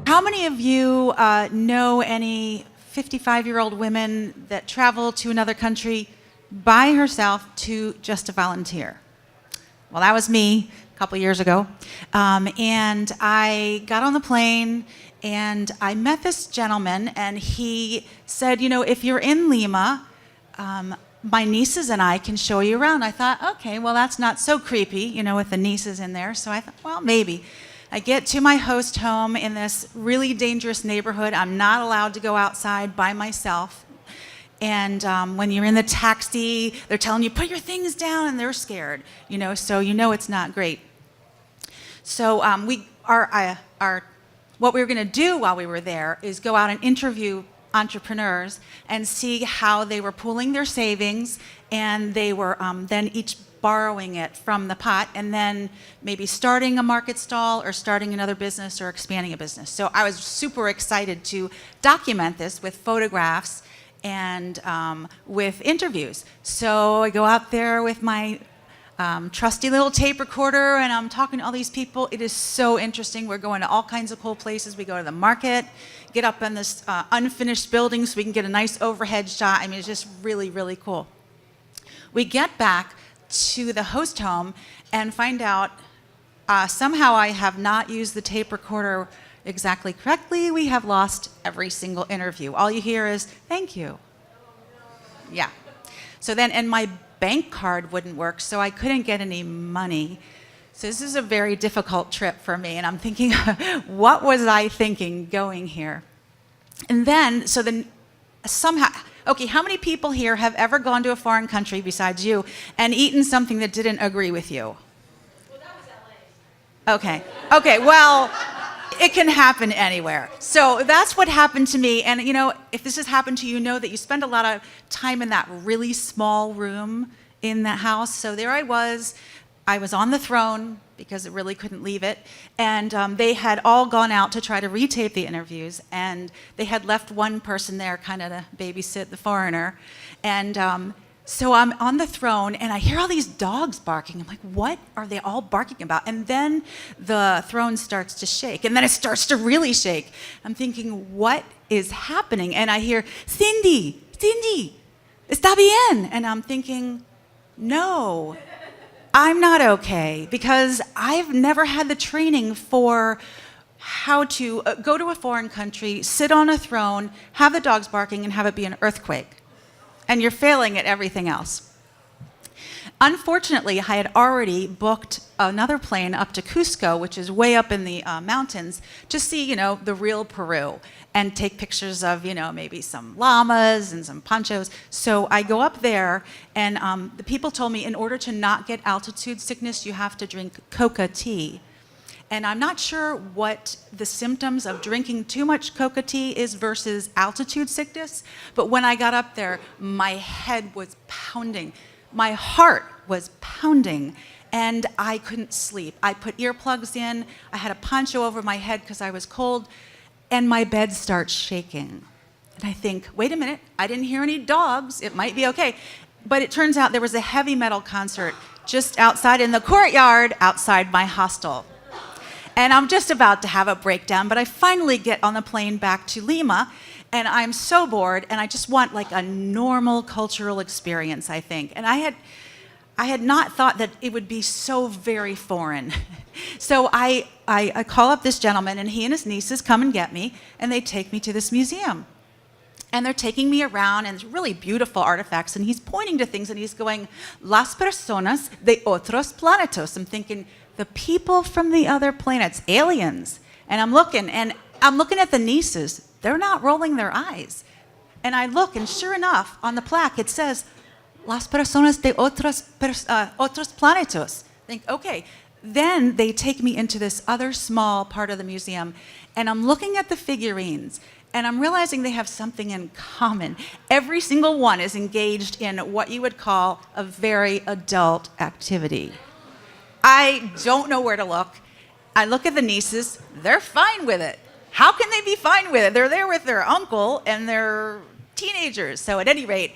How many of you know any 55-year-old women that travel to another country by herself just to volunteer? Well, that was me a couple years ago. And I got on the plane and I met this gentleman, and he said, you know, if you're in Lima, my nieces and I can show you around. I thought, okay, well, that's not so creepy, you know, with the nieces in there. So I thought, well, maybe. I get to my host home in this really dangerous neighborhood. I'm not allowed to go outside by myself. And when you're in the taxi, they're telling you, put your things down, and they're scared, you know, so you know it's not great. So what we were going to do while we were there is go out and interview entrepreneurs and see how they were pooling their savings, and they were then each borrowing it from the pot, and then maybe starting a market stall or starting another business or expanding a business. So I was super excited to document this with photographs and with interviews. So I go out there with my trusty little tape recorder, and I'm talking to all these people. It is so interesting. We're going to all kinds of cool places. We go to the market, get up in this unfinished building so we can get a nice overhead shot. I mean, it's just really, really cool. We get back to the host home and find out somehow I have not used the tape recorder exactly correctly. We have lost every single interview. All you hear is, thank you. Yeah. So then, and my bank card wouldn't work, so I couldn't get any money. So this is a very difficult trip for me, and I'm thinking, what was I thinking going here? And then, so then somehow, okay, how many people here have ever gone to a foreign country besides you and eaten something that didn't agree with you? Well, that was LA. Okay, well, it can happen anywhere. So that's what happened to me. And you know, if this has happened to you, you know that you spend a lot of time in that really small room in that house. So there I was on the throne because it really couldn't leave it. And they had all gone out to try to retape the interviews, and they had left one person there kind of to babysit the foreigner. And so I'm on the throne, and I hear all these dogs barking. I'm like, what are they all barking about? And then the throne starts to shake, and then it starts to really shake. I'm thinking, what is happening? And I hear, Cindy, está bien. And I'm thinking, no, I'm not okay, because I've never had the training for how to go to a foreign country, sit on a throne, have the dogs barking, and have it be an earthquake. And you're failing at everything else. Unfortunately, I had already booked another plane up to Cusco, which is way up in the mountains, to see, you know, the real Peru and take pictures of, you know, maybe some llamas and some ponchos. So I go up there, and the people told me in order to not get altitude sickness, you have to drink coca tea. And I'm not sure what the symptoms of drinking too much coca tea is versus altitude sickness, but when I got up there, my head was pounding. My heart was pounding, and I couldn't sleep. I put earplugs in. I had a poncho over my head because I was cold, and my bed starts shaking. And I think, wait a minute, I didn't hear any dogs. It might be okay. But it turns out there was a heavy metal concert just outside in the courtyard outside my hostel. And I'm just about to have a breakdown, but I finally get on the plane back to Lima, and I'm so bored, and I just want like a normal cultural experience, I think. And I had not thought that it would be so very foreign. So I call up this gentleman, and he and his nieces come and get me, and they take me to this museum. And they're taking me around, and it's really beautiful artifacts, and he's pointing to things, and he's going, Las personas de otros planetos. I'm thinking, the people from the other planets, aliens. And I'm looking at the nieces. They're not rolling their eyes. And I look, and sure enough, on the plaque, it says, Las personas de otros planetos. I think, okay. Then they take me into this other small part of the museum, and I'm looking at the figurines, and I'm realizing they have something in common. Every single one is engaged in what you would call a very adult activity. I don't know where to look. I look at the nieces. They're fine with it. How can they be fine with it? They're there with their uncle, and they're teenagers. So at any rate,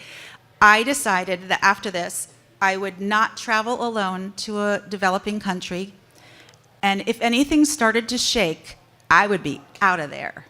I decided that after this, I would not travel alone to a developing country. And if anything started to shake, I would be out of there.